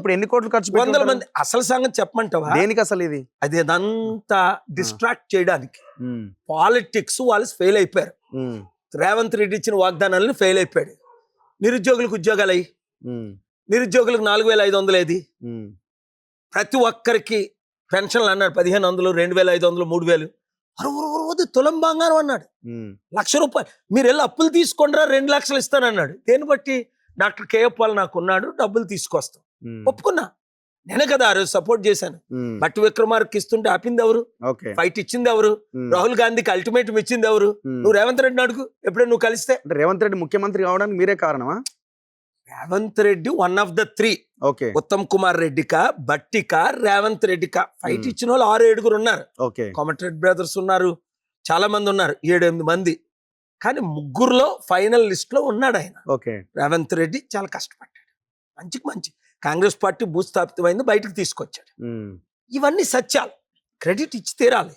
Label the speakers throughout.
Speaker 1: ఇప్పుడు ఎన్ని కోట్లు ఖర్చు పెట్టి
Speaker 2: వందల
Speaker 1: ఉంటారు?
Speaker 2: మంది. అసలు సంగతి చెప్పమంటావా?
Speaker 1: దేనికి అసలు ఇది?
Speaker 2: అదంతా డిస్ట్రాక్ట్ చేయడానికి. పాలిటిక్స్ వాళ్ళు ఫెయిల్ అయిపోయారు. రేవంత్ రెడ్డి ఇచ్చిన వాగ్దానాలను ఫెయిల్ అయిపోయాడు. నిరుద్యోగులకు ఉద్యోగాలు అయ్యి, నిరుద్యోగులకు 4,500 ఏది? ప్రతి ఒక్కరికి పెన్షన్లు అన్నాడు 1,500, 2,500, 3,000. అరవది తులం బంగారం అన్నాడు. ₹1,00,000 మీరు వెళ్ళి అప్పులు తీసుకుంటారా 2 లక్షలు ఇస్తానన్నాడు. దేన్ని బట్టి? డాక్టర్ కేఎఫ్ పాల్ నాకున్నాడు, డబ్బులు తీసుకొస్తాం. ఒప్పుకున్నా. నేనే కదా ఆ రోజు సపోర్ట్ చేశాను. బట్టి విక్రమార్కి ఇస్తుంటే ఆపింది ఎవరు? ఫైట్ ఇచ్చింది ఎవరు? రాహుల్ గాంధీకి అల్టిమేటం ఇచ్చింది ఎవరు? నువ్వు రేవంత్ రెడ్డిని అడుగు. ఎప్పుడైనా నువ్వు కలిస్తే.
Speaker 1: రేవంత్ రెడ్డి ముఖ్యమంత్రి కావడానికి మీరే కారణమా?
Speaker 2: Revanth Reddy 1 of the 3. ఉత్తమ్ కుమార్ రెడ్డికా, బట్టికా, రేవంత్ రెడ్డికా ఫైట్ ఇచ్చిన వాళ్ళు 6-7 ఉన్నారు. కోమటిరెడ్డి బ్రదర్స్ ఉన్నారు, చాలా మంది ఉన్నారు, 7-8 మంది. కానీ ముగ్గురులో ఫైనల్ లిస్ట్ లో ఉన్నాడు ఆయన. రేవంత్ రెడ్డి చాలా కష్టపడ్డాడు. మంచి కాంగ్రెస్ పార్టీ భూస్థాపితమైంది, బయటకు తీసుకొచ్చాడు. ఇవన్నీ సత్యాలు, క్రెడిట్ ఇచ్చి తీరాలి.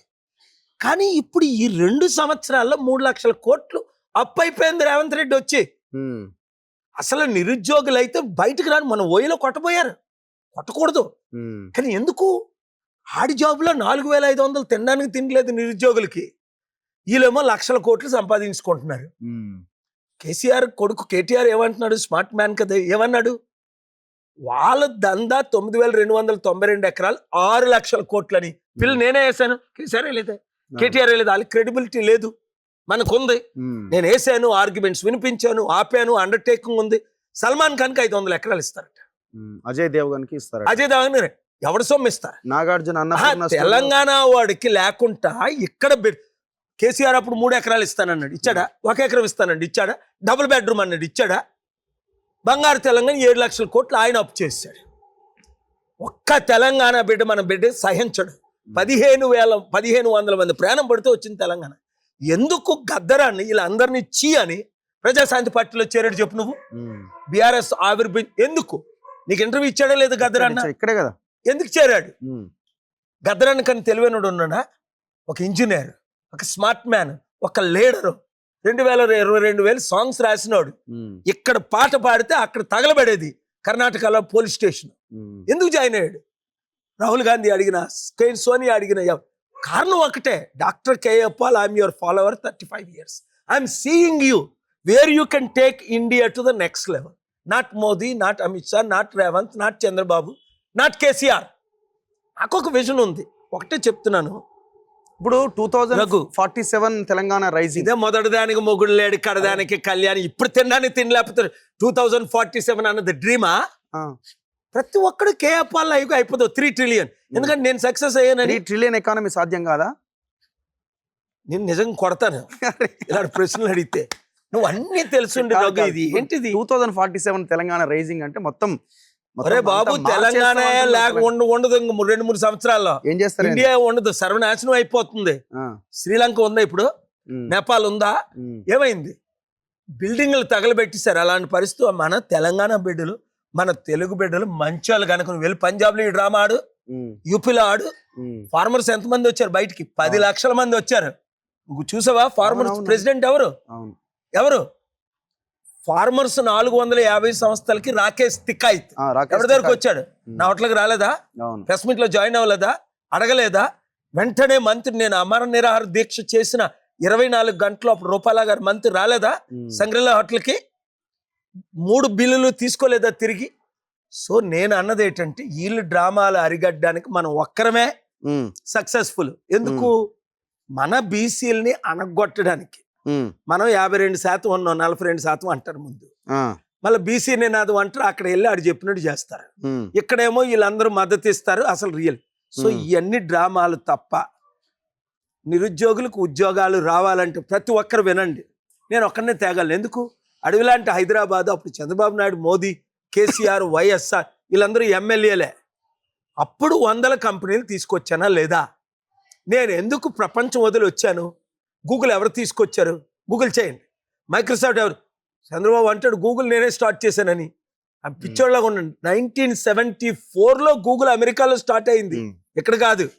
Speaker 2: కానీ ఇప్పుడు ఈ 2 సంవత్సరాల్లో 3 లక్షల కోట్లు అప్పు అయిపోయింది రేవంత్ రెడ్డి వచ్చి. అసలు నిరుద్యోగులు అయితే బయటకు రాని మన ఓయిలో కొట్టబోయారు. కొట్టకూడదు. కానీ ఎందుకు? ఆడి జాబులో 4,500 తినడానికి తినలేదు నిరుద్యోగులకి. వీళ్ళేమో లక్షల కోట్లు సంపాదించుకుంటున్నారు. కేసీఆర్ కొడుకు కేటీఆర్ ఏమంటున్నాడు? స్మార్ట్ మ్యాన్ కదా. ఏమన్నాడు? వాళ్ళ దందా 9,292 ఎకరాలు 6 లక్షల కోట్లని. పిల్లలు నేనే వేసాను, కేసీఆర్ వేయలేదు, కేటీఆర్ వేయలేదు. వాళ్ళకి క్రెడిబిలిటీ లేదు, మనకుంది. నేను వేసాను, ఆర్గ్యుమెంట్స్ వినిపించాను, ఆపాను, అండర్టేకింగ్ ఉంది. సల్మాన్ ఖాన్ కి 500 ఎకరాలు ఇస్తారట.
Speaker 1: అజయ్ దేవగన్ కి ఇస్తారు.
Speaker 2: అజయ్ దేవగన్ ఎవడు సొమ్ము ఇస్తారు?
Speaker 1: నాగార్జున.
Speaker 2: తెలంగాణ వాడికి లేకుండా ఇక్కడ కేసీఆర్ అప్పుడు 3 ఎకరాలు ఇస్తానన్నాడు, ఇచ్చాడా? 1 ఎకరం ఇస్తానండి, ఇచ్చాడా? డబుల్ బెడ్రూమ్ అన్నాడు, ఇచ్చాడా? బంగారు తెలంగాణ 7 లక్షల కోట్లు ఆయన అప్పు చేశాడు. ఒక్క తెలంగాణ బిడ్డ మన బిడ్డ సహించడు. 1,500 మంది ప్రాణం పడితే వచ్చింది తెలంగాణ. ఎందుకు గద్దరాన్ని వీళ్ళందరినీ చీ అని ప్రజాశాంతి పార్టీలో చేరాడు చెప్పు నువ్వు? బీఆర్ఎస్ ఎందుకు? నీకు ఇంటర్వ్యూ ఇచ్చాడా లేదా గద్దరాన్న?
Speaker 1: ఇక్కడే కదా.
Speaker 2: ఎందుకు చేరాడు? గద్దరాన్ని కానీ తెలివైనడు ఉన్నాడా? ఒక ఇంజనీర్, ఒక స్మార్ట్ మ్యాన్, ఒక లీడరు. 2022 సాంగ్స్ రాసినాడు. ఇక్కడ పాట పాడితే అక్కడ తగలబడేది కర్ణాటకలో పోలీస్ స్టేషన్. ఎందుకు జాయిన్ అయ్యాడు? రాహుల్ గాంధీ అడిగిన, సోనియా అడిగిన, కారణం ఒకటే, doctor KF Paul, I'm your follower 35 years. I'm seeing you where you can take India to the next level. Not Modi, not Amit Shah, not Revanth, not Chandrababu, not KCR. నాకు ఒక విజన్ ఉంది. ఒకటే చెప్తున్నాను.
Speaker 1: ఇప్పుడు 2047 తెలంగాణ రైజింగ్.
Speaker 2: ఇదే మొదటి దానికి మొగుడు లేడు, కడదానికి కళ్యాణి. ఇప్పుడు తినడానికి తినలేకపోతే 2047 అన్నది డ్రీమా? ప్రతి ఒక్కడు కేఎఫ్ పాల్ అయిపోతావు 3 trillion. ఎందుకంటే నేను సక్సెస్ అయ్యానని.
Speaker 1: 3 trillion ఎకానమీ సాధ్యం కాదా?
Speaker 2: నేను నిజంగా కొడతాను ఇలాంటి ప్రశ్నలు అడిగితే. నువ్వు అన్ని తెలుసుండే ఇది ఏంటిది?
Speaker 1: 2047 తెలంగాణ రైజింగ్ అంటే మొత్తం
Speaker 2: అరే బాబు, తెలంగాణ ఉండదు. 2-3 సంవత్సరాల్లో
Speaker 1: ఏం చేస్తారు?
Speaker 2: ఇండియా ఉండదు, సర్వనాశనం అయిపోతుంది. శ్రీలంక ఉందా ఇప్పుడు? నేపాల్ ఉందా? ఏమైంది? బిల్డింగ్లు తగలబెట్టేశారు. అలాంటి పరిస్థితి మన తెలంగాణ బిడ్డలు, మన తెలుగు బిడ్డలు మంచోళ్ళు కనుక వెళ్ళి పంజాబ్లో ఈ డ్రామా ఆడు, యూపీలో ఆడు. ఫార్మర్స్ ఎంతమంది వచ్చారు బయటికి? 10 లక్షల మంది వచ్చారు. నువ్వు చూసావా? ఫార్మర్స్ ప్రెసిడెంట్ ఎవరు? ఫార్మర్స్ 450 సంస్థలకి రాకేష్ తిక్కాయిత్ ఎవరి దగ్గరకు వచ్చాడు? నా హోటల్కి రాలేదా? ప్రెస్ మీట్ లో జాయిన్ అవ్వలేదా? అడగలేదా? వెంటనే మంత్రి, నేను అమర నిరాహార దీక్ష చేసిన 24 గంటలు అప్పుడు రూపాల గారు మంత్రి రాలేదా సంగ్రీలా హోటల్కి? 3 బిల్లులు తీసుకోలేదా తిరిగి? సో నేను అన్నది ఏంటంటే, వీళ్ళు డ్రామాలు అరిగడ్డానికి మనం ఒక్కరమే సక్సెస్ఫుల్. ఎందుకు? మన బీసీలని అనగొట్టడానికి. మనం 52% ఉన్నాం, 42% అంటారు ముందు. మళ్ళీ బీసీ నినాదం అంటారు, అక్కడ వెళ్ళి ఆడు చెప్పినట్టు చేస్తారు. ఇక్కడేమో వీళ్ళందరూ మద్దతు ఇస్తారు. అసలు రియల్. సో ఇవన్నీ డ్రామాలు తప్ప. నిరుద్యోగులకు ఉద్యోగాలు రావాలంటే ప్రతి ఒక్కరు వినండి, నేను ఒక్కడనే తేగలను. ఎందుకు? అడవిలాంటి హైదరాబాద్ అప్పుడు చంద్రబాబు నాయుడు, మోదీ, కేసీఆర్, వైఎస్ఆర్ వీళ్ళందరూ ఎమ్మెల్యేలే. అప్పుడు 100 కంపెనీలు తీసుకొచ్చానా లేదా? నేను ఎందుకు ప్రపంచం వదిలి వచ్చాను? గూగుల్ ఎవరు తీసుకొచ్చారు? గూగుల్ చేయండి. మైక్రోసాఫ్ట్ ఎవరు? చంద్రబాబు అంటాడు గూగుల్ నేనే స్టార్ట్ చేశానని. ఆ పిచ్చోళ్ళగా ఉండండి. 1974లో గూగుల్ అమెరికాలో స్టార్ట్ అయింది, ఇక్కడ కాదు.